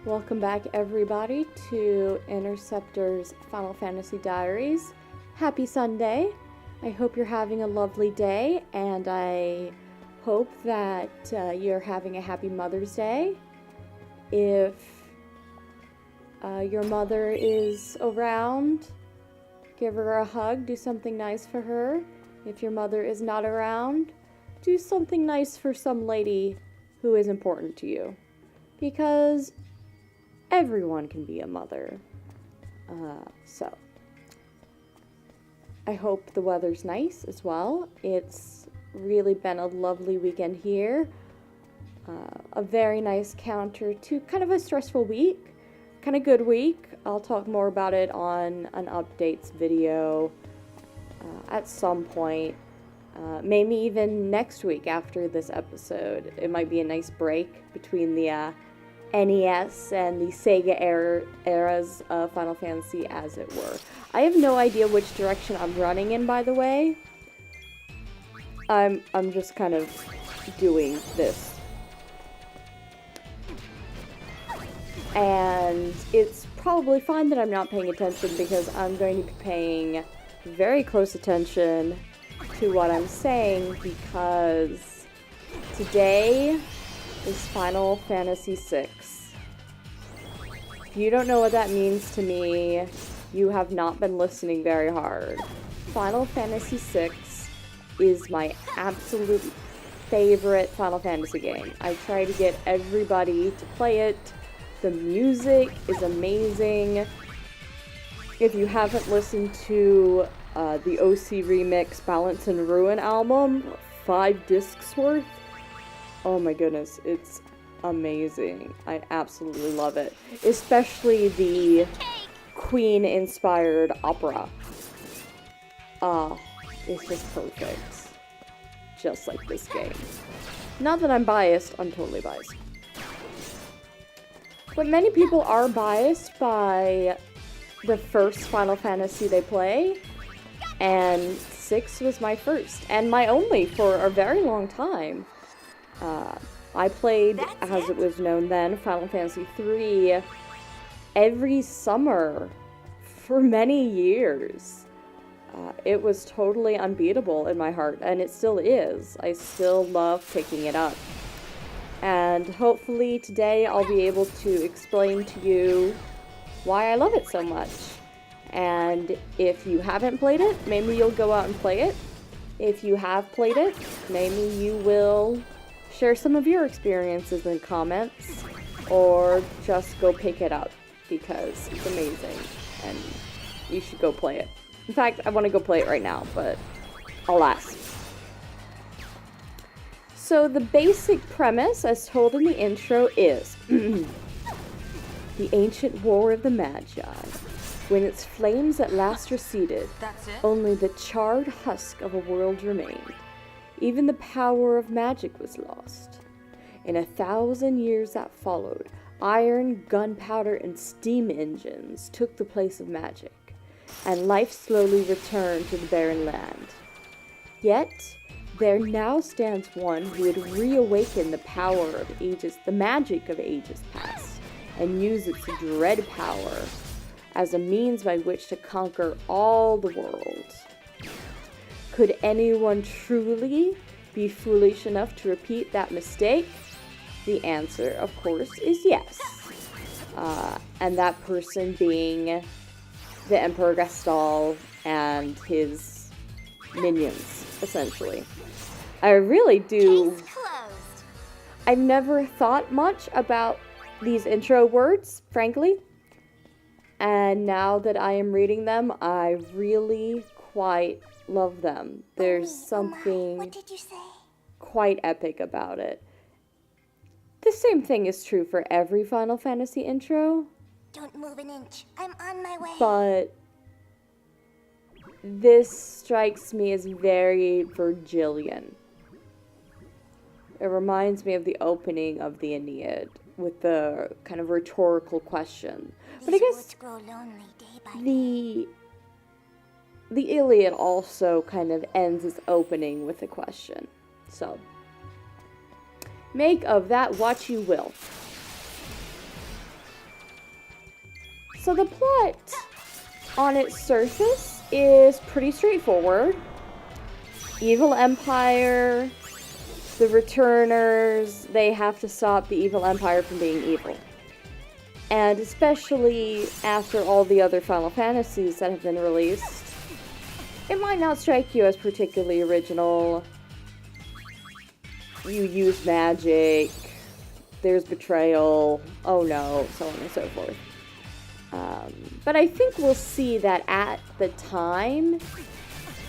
Welcome back, everybody, to Interceptor's Final Fantasy Diaries. Happy Sunday. I hope you're having a lovely day, and I hope that you're having a happy Mother's Day. If your mother is around, give her a hug, do something nice for her. If your mother is not around, do something nice for some lady who is important to you. Because everyone can be a mother. So, I hope the weather's nice as well. It's really been a lovely weekend here. A very nice counter to kind of a stressful week. Kind of good week. I'll talk more about it on an updates video at some point. Maybe even next week after this episode. It might be a nice break between the NES and the Sega eras of Final Fantasy, as it were. I have no idea which direction I'm running in, by the way. I'm just kind of doing this. And it's probably fine that I'm not paying attention, because I'm going to be paying very close attention to what I'm saying, because today is Final Fantasy VI. If you don't know what that means to me, you have not been listening very hard. Final Fantasy VI is my absolute favorite Final Fantasy game. I try to get everybody to play it. The music is amazing. If you haven't listened to the OC Remix Balance and Ruin album, 5 discs worth, oh my goodness, it's amazing. I absolutely love it. Especially the Queen-inspired opera. It's just perfect. Just like this game. Not that I'm biased, I'm totally biased. But many people are biased by the first Final Fantasy they play, and 6 was my first, and my only for a very long time. I played, as it was known then, Final Fantasy III every summer for many years. It was totally unbeatable in my heart, and it still is. I still love picking it up. And hopefully today I'll be able to explain to you why I love it so much. And if you haven't played it, maybe you'll go out and play it. If you have played it, maybe you will share some of your experiences in comments, or just go pick it up, because it's amazing and you should go play it. In fact, I want to go play it right now, but alas. So the basic premise, as told in the intro, is the ancient war of the Magi. When its flames at last receded, only the charred husk of a world remained. Even the power of magic was lost. In 1,000 years that followed, iron, gunpowder, and steam engines took the place of magic, and life slowly returned to the barren land. Yet, there now stands one who would reawaken the power of ages, the magic of ages past, and use its dread power as a means by which to conquer all the world. Could anyone truly be foolish enough to repeat that mistake? The answer, of course, is yes. And that person being the Emperor Gastal and his minions, essentially. I really do. I've never thought much about these intro words, frankly. And now that I am reading them, I really quite love them. There's something quite epic about it. The same thing is true for every Final Fantasy intro. Don't move an inch. I'm on my way. But this strikes me as very Virgilian. It reminds me of the opening of the Aeneid with the kind of rhetorical question. But I guess the Iliad also kind of ends its opening with a question. So, make of that what you will. So the plot on its surface is pretty straightforward. Evil Empire, the Returners, they have to stop the Evil Empire from being evil. And especially after all the other Final Fantasies that have been released, it might not strike you as particularly original. You use magic, there's betrayal, oh no, so on and so forth. But I think we'll see that at the time,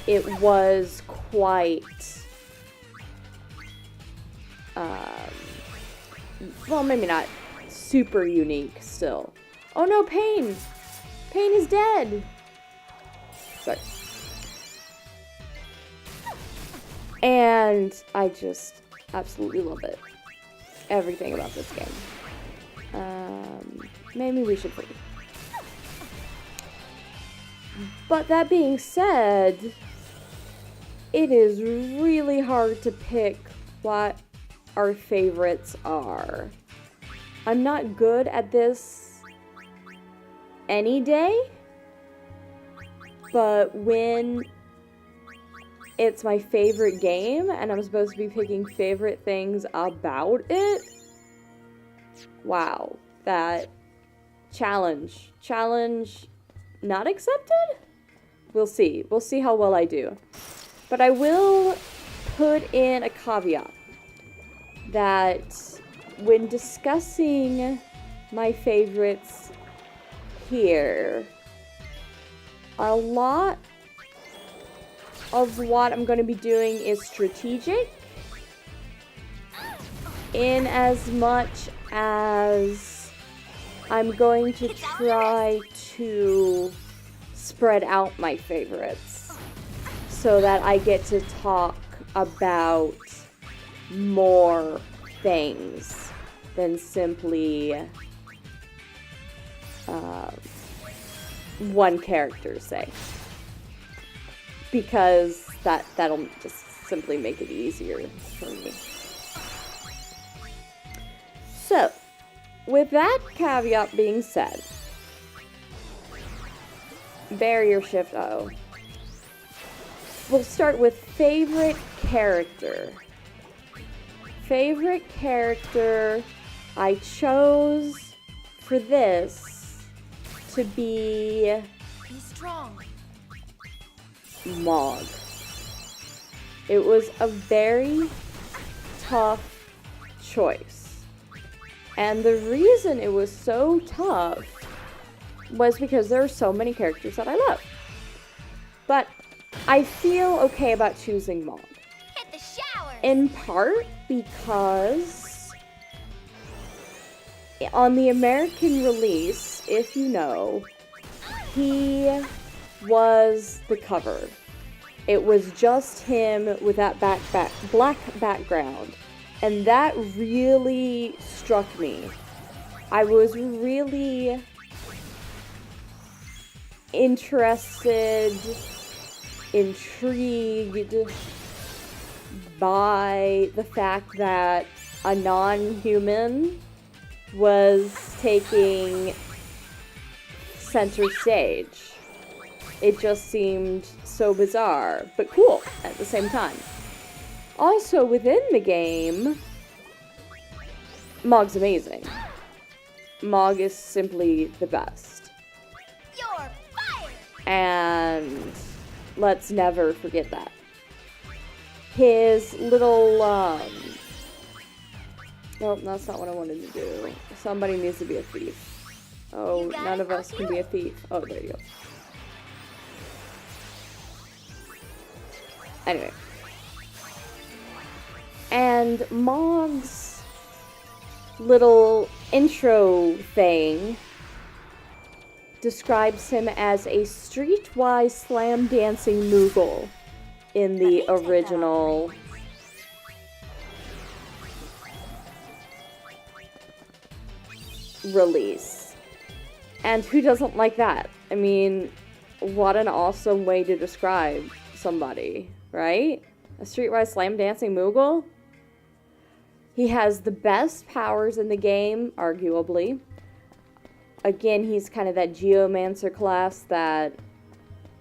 it was quite, well, maybe not super unique still. Oh no, Pain! Pain is dead! Sorry. And I just absolutely love it. Everything about this game. Maybe we should leave. But that being said, it is really hard to pick what our favorites are. I'm not good at this any day, but when it's my favorite game and I'm supposed to be picking favorite things about it, wow, that challenge not accepted? We'll see how well I do. But I will put in a caveat that when discussing my favorites here, a lot of what I'm going to be doing is strategic, in as much as I'm going to try to spread out my favorites so that I get to talk about more things than simply one character, say. Because that'll just simply make it easier for me. So, with that caveat being said, barrier shift, we'll start with favorite character. Favorite character I chose for this to be strong. Mog. It was a very tough choice. And the reason it was so tough was because there are so many characters that I love. But I feel okay about choosing Mog. Hit the shower. In part because on the American release, if you know, he was the cover. It was just him with that black background. And that really struck me. I was really interested, intrigued by the fact that a non-human was taking center stage. It just seemed so bizarre, but cool at the same time. Also, within the game, Mog's amazing. Mog is simply the best. You're fired! And let's never forget that. His little, nope, that's not what I wanted to do. Somebody needs to be a thief. Oh, none of us can be a thief. Oh, there you go. Anyway. And Mog's little intro thing describes him as a streetwise slam dancing Moogle in the original release. And who doesn't like that? I mean, what an awesome way to describe somebody, right? A streetwise slam dancing Moogle? He has the best powers in the game, arguably. Again, he's kind of that geomancer class that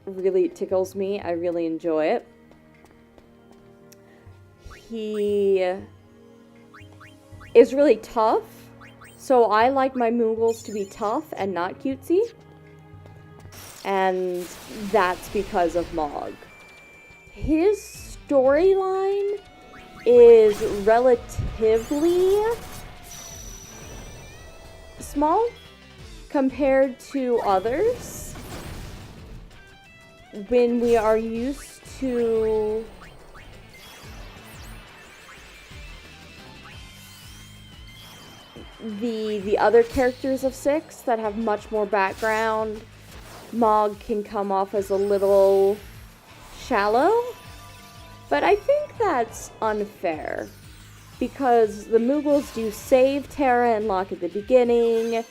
really tickles me. I really enjoy it. He is really tough, so I like my Moogles to be tough and not cutesy. And that's because of Mog. His storyline is relatively small compared to others. When we are used to the other characters of 6 that have much more background, Mog can come off as a little shallow. But I think that's unfair, because the Moogles do save Terra and Locke at the beginning.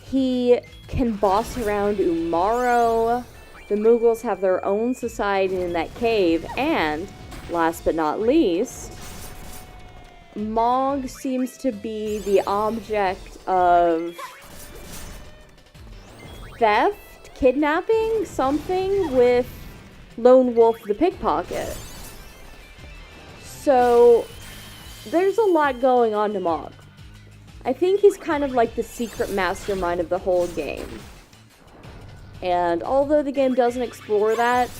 He can boss around Umaro. The Moogles have their own society in that cave, and, last but not least, Mog seems to be the object of theft, kidnapping, something with Lone Wolf the Pickpocket. So, there's a lot going on to Mog. I think he's kind of like the secret mastermind of the whole game. And although the game doesn't explore that,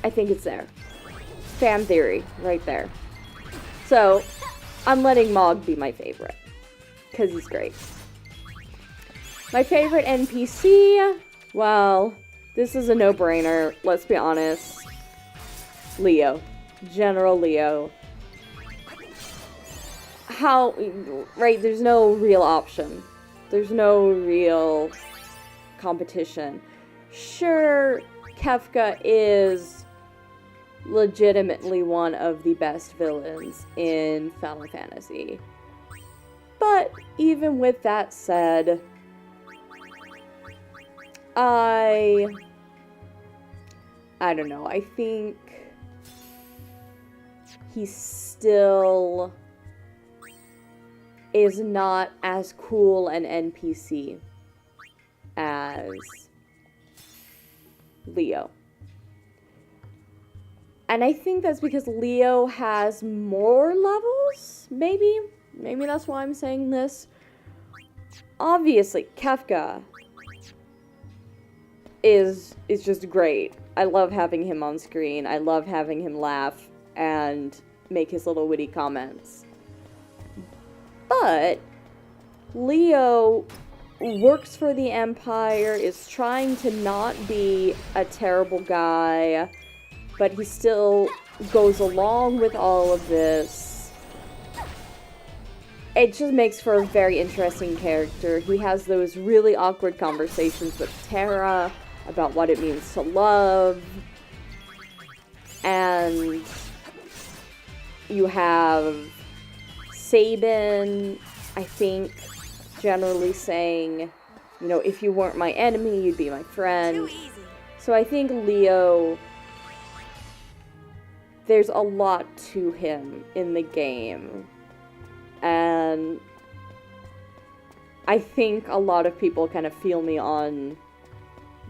I think it's there. Fan theory, right there. So, I'm letting Mog be my favorite, because he's great. My favorite NPC, well, this is a no-brainer, let's be honest. Leo. General Leo. Right, there's no real option. There's no real competition. Sure, Kefka is legitimately one of the best villains in Final Fantasy. But even with that said, I don't know, I think he still is not as cool an NPC as Leo. And I think that's because Leo has more levels, maybe? Maybe that's why I'm saying this. Obviously, Kefka is just great. I love having him on screen. I love having him laugh and make his little witty comments. But Leo works for the Empire, is trying to not be a terrible guy, but he still goes along with all of this. It just makes for a very interesting character. He has those really awkward conversations with Terra about what it means to love. And you have Sabin, I think, generally saying, you know, if you weren't my enemy, you'd be my friend. So I think Leo, there's a lot to him in the game. And I think a lot of people kind of feel me on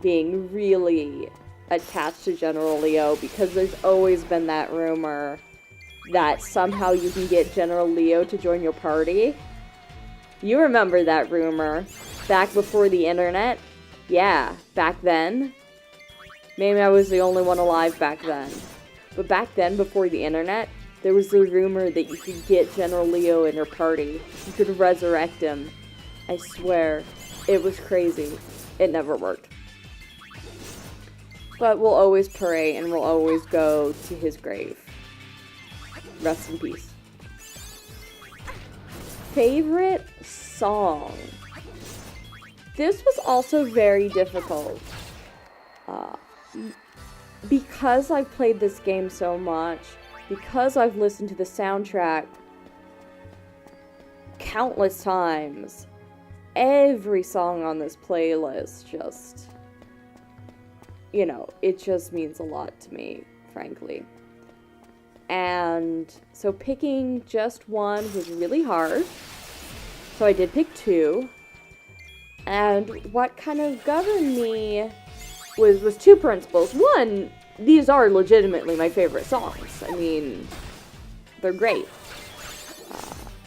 being really attached to General Leo, because there's always been that rumor that somehow you can get General Leo to join your party. You remember that rumor back before the internet? Yeah, back then. Maybe I was the only one alive back then. But back then, before the internet, there was the rumor that you could get General Leo in your party. You could resurrect him. I swear, it was crazy. It never worked. But we'll always pray and we'll always go to his grave. Rest in peace. Favorite song? This was also very difficult. Because I've played this game so much, because I've listened to the soundtrack countless times, every song on this playlist just, you know, it just means a lot to me, frankly. And so picking just one was really hard. So I did pick two. And what kind of governed me was two principles. One, these are legitimately my favorite songs. I mean, they're great.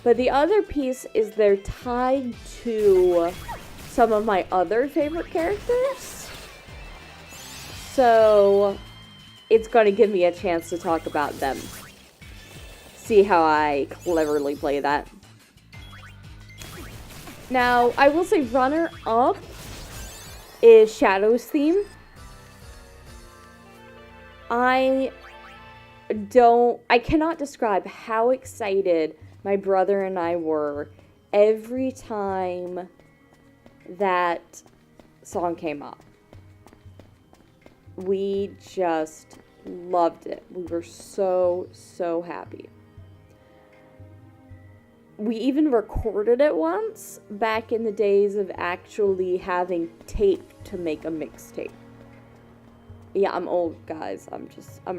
But the other piece is they're tied to some of my other favorite characters. So it's going to give me a chance to talk about them. See how I cleverly play that. Now, I will say runner-up is Shadow's theme. I cannot describe how excited my brother and I were every time that song came up. We just loved it. We were so, so happy. We even recorded it once back in the days of actually having tape to make a mixtape. Yeah, I'm old, guys. I'm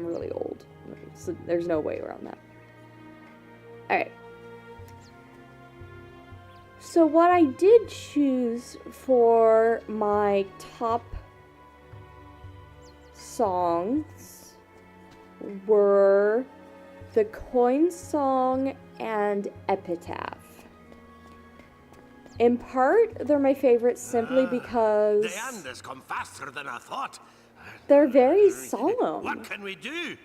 really old. So there's no way around that. Alright. So what I did choose for my top songs were the Coin Song and Epitaph. In part, they're my favorites simply because the end has come faster than I thought. They're very solemn. What can we do?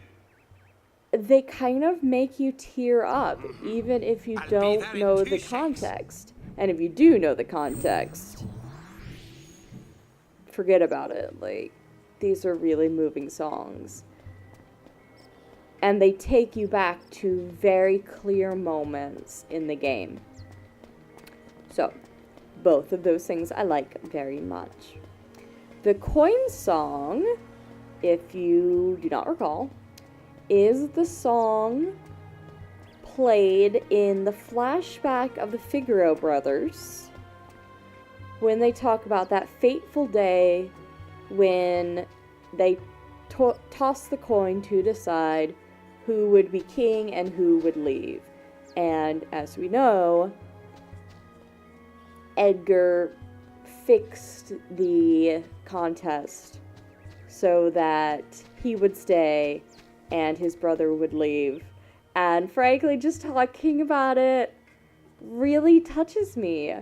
They kind of make you tear up, even if you don't know the context. And if you do know the context, forget about it. Like, these are really moving songs. And they take you back to very clear moments in the game. So, both of those things I like very much. The Coin Song, if you do not recall, is the song played in the flashback of the Figaro brothers when they talk about that fateful day when they tossed the coin to decide who would be king and who would leave. And as we know, Edgar fixed the contest so that he would stay and his brother would leave. And frankly, just talking about it really touches me.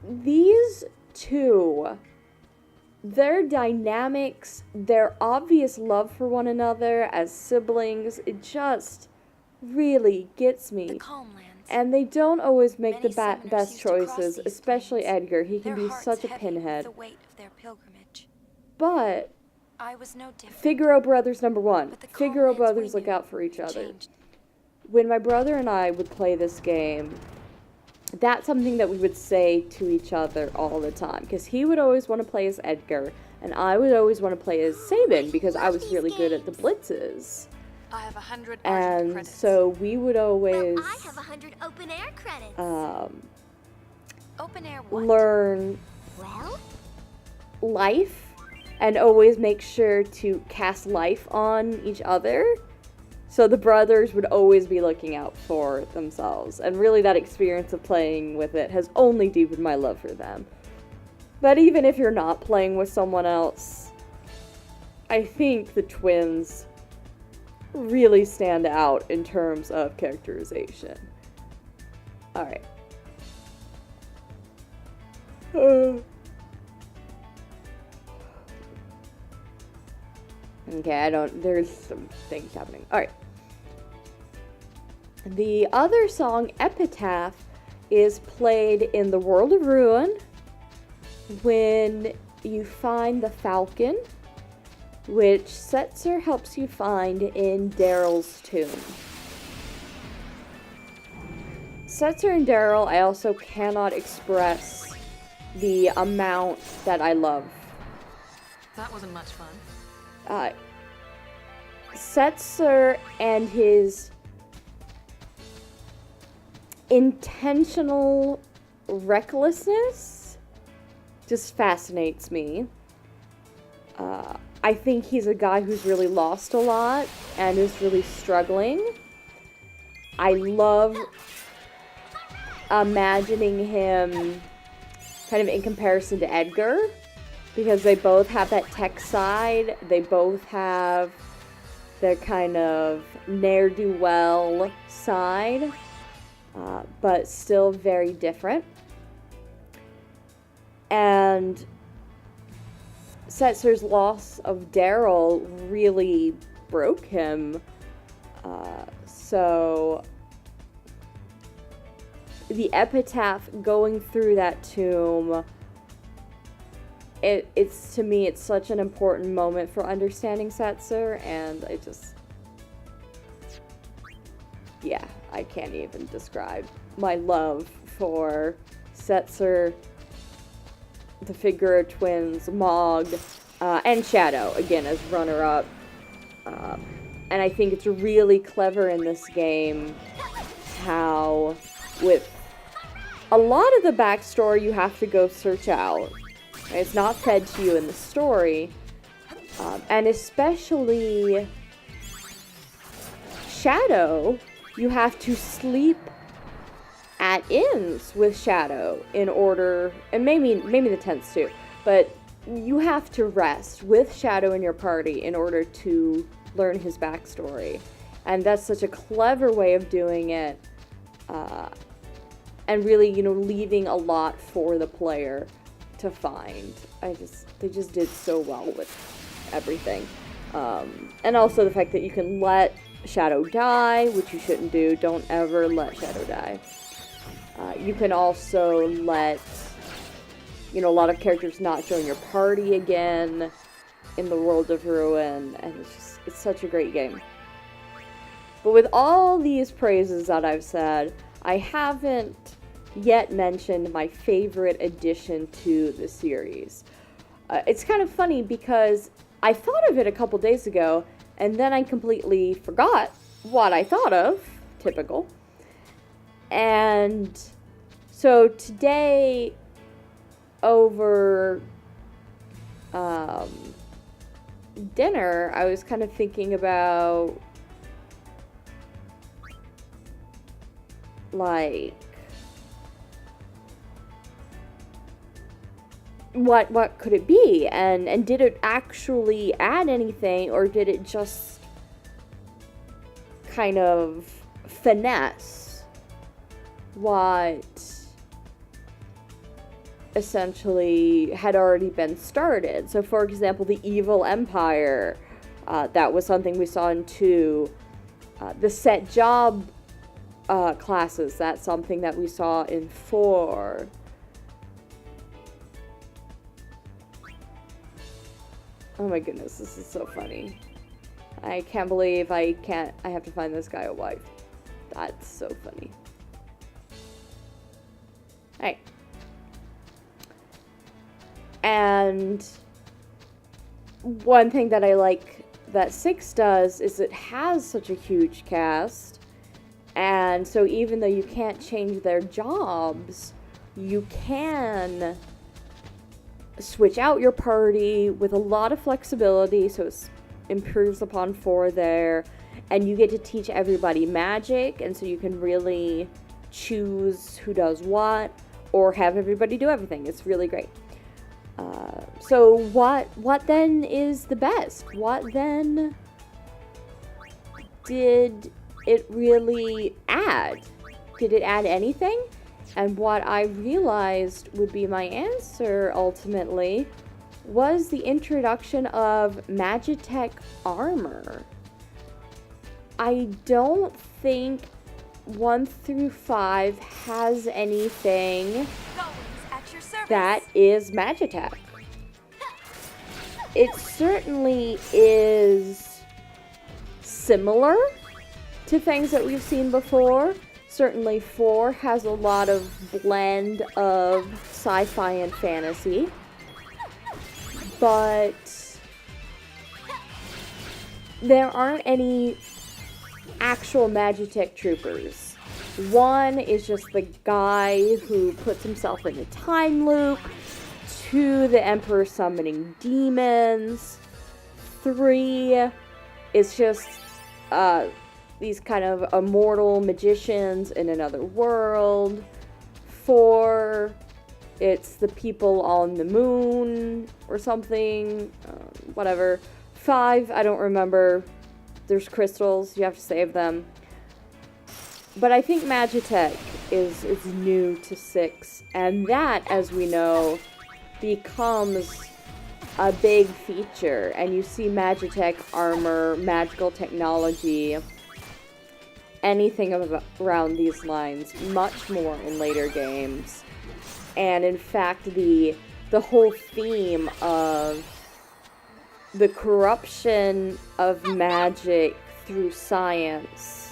These two, their dynamics, their obvious love for one another as siblings, it just really gets me. The Calmlands. And they don't always make Many the summoners best used to cross choices, these especially plains, Edgar. He can their be hearts such a heavy with pinhead. the weight of their pilgrimage. But I was no different. Figaro brothers number one. But the Figaro Calmlands brothers we look knew out for each other. changed. When my brother and I would play this game, that's something that we would say to each other all the time. Because he would always want to play as Edgar, and I would always want to play as Sabin because I was really good at the blitzes. I have 100 And credits. so we would always Well, I have 100 open air credits. Open air what? learn Well, life and always make sure to cast life on each other. So the brothers would always be looking out for themselves. And really that experience of playing with it has only deepened my love for them. But even if you're not playing with someone else, I think the twins really stand out in terms of characterization. Alright. Okay, there's some things happening. Alright. The other song, Epitaph, is played in the World of Ruin when you find the Falcon, which Setzer helps you find in Daryl's tomb. Setzer and Daryl, I also cannot express the amount that I love. That wasn't much fun. Setzer and his intentional recklessness just fascinates me. I think he's a guy who's really lost a lot and is really struggling. I love imagining him kind of in comparison to Edgar, because they both have that tech side. They both have their kind of ne'er-do-well side, but still very different. And Setzer's loss of Daryl really broke him. So the epitaph going through that tomb, it's to me, it's such an important moment for understanding Setzer, and I can't even describe my love for Setzer, the Figure twins, Mog, and Shadow, again, as runner-up. And I think it's really clever in this game how, with a lot of the backstory, you have to go search out. It's not fed to you in the story. And especially Shadow, you have to sleep at inns with Shadow in order, and maybe the tents too, but you have to rest with Shadow in your party in order to learn his backstory. And that's such a clever way of doing it, and really, leaving a lot for the player to find. They just did so well with everything. And also the fact that you can let Shadow die, which you shouldn't do. Don't ever let Shadow die. You can also let, a lot of characters not join your party again in the World of Ruin, and it's such a great game. But with all these praises that I've said, I haven't yet mentioned my favorite addition to the series. It's kind of funny because I thought of it a couple days ago, and then I completely forgot what I thought of. Typical. And so today, over dinner, I was kind of thinking about, like, what could it be, and did it actually add anything, or did it just kind of finesse what essentially had already been started? So, for example, the Evil Empire, that was something we saw in 2. The set job classes, that's something that we saw in 4. Oh my goodness, this is so funny. I can't believe I have to find this guy a wife. That's so funny. Alright. And one thing that I like that 6 does is it has such a huge cast, and so even though you can't change their jobs, you can switch out your party with a lot of flexibility, so it improves upon 4 there, and you get to teach everybody magic, and so you can really choose who does what, or have everybody do everything. It's really great. So what then is the best? What then did it really add? Did it add anything? And what I realized would be my answer ultimately was the introduction of Magitech armor. I don't think 1 through 5 has anything that is Magitech. It certainly is similar to things that we've seen before. Certainly 4 has a lot of blend of sci-fi and fantasy, but there aren't any actual Magitech troopers. 1 is just the guy who puts himself in a time loop. 2, the Emperor summoning demons. 3 is just these kind of immortal magicians in another world. 4 It's the people on the moon or something. Whatever. 5, I don't remember. There's crystals. You have to save them. But I think Magitech is new to 6. And that, as we know, becomes a big feature. And you see Magitech armor, magical technology, anything around these lines much more in later games. And in fact, the whole theme of the corruption of magic through science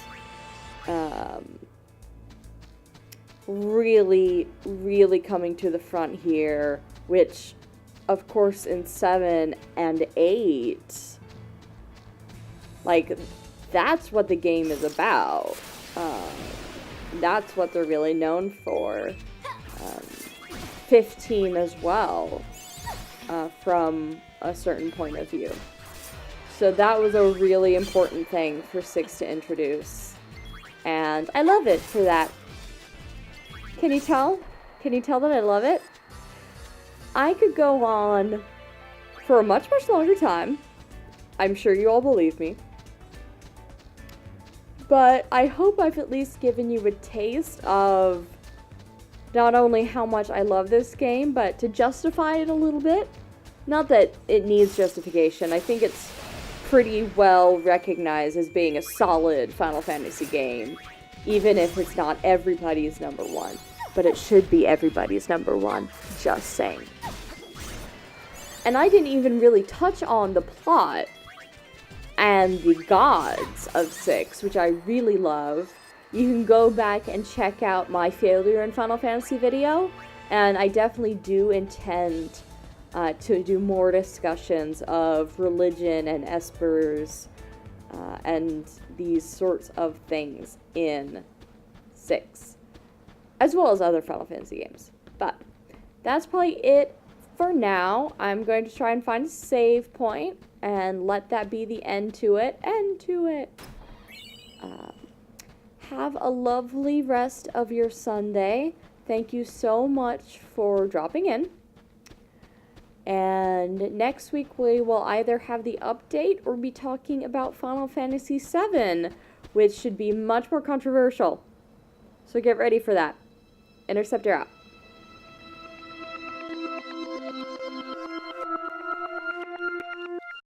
really, really coming to the front here, which, of course, in 7 and 8, like, that's what the game is about. That's what they're really known for. 15 as well, from a certain point of view. So that was a really important thing for 6 to introduce. And I love it for that. Can you tell? Can you tell that I love it? I could go on for a much, much longer time. I'm sure you all believe me. But I hope I've at least given you a taste of not only how much I love this game, but to justify it a little bit. Not that it needs justification. I think it's pretty well recognized as being a solid Final Fantasy game, even if it's not everybody's number 1. But it should be everybody's number 1, just saying. And I didn't even really touch on the plot and the gods of 6, which I really love. You can go back and check out my failure in Final Fantasy video, and I definitely do intend to do more discussions of religion and espers and these sorts of things in 6, as well as other Final Fantasy games. But that's probably it for now. I'm going to try and find a save point and let that be the end to it. Have a lovely rest of your Sunday. Thank you so much for dropping in. And next week we will either have the update or be talking about Final Fantasy VII, which should be much more controversial. So get ready for that. Interceptor out.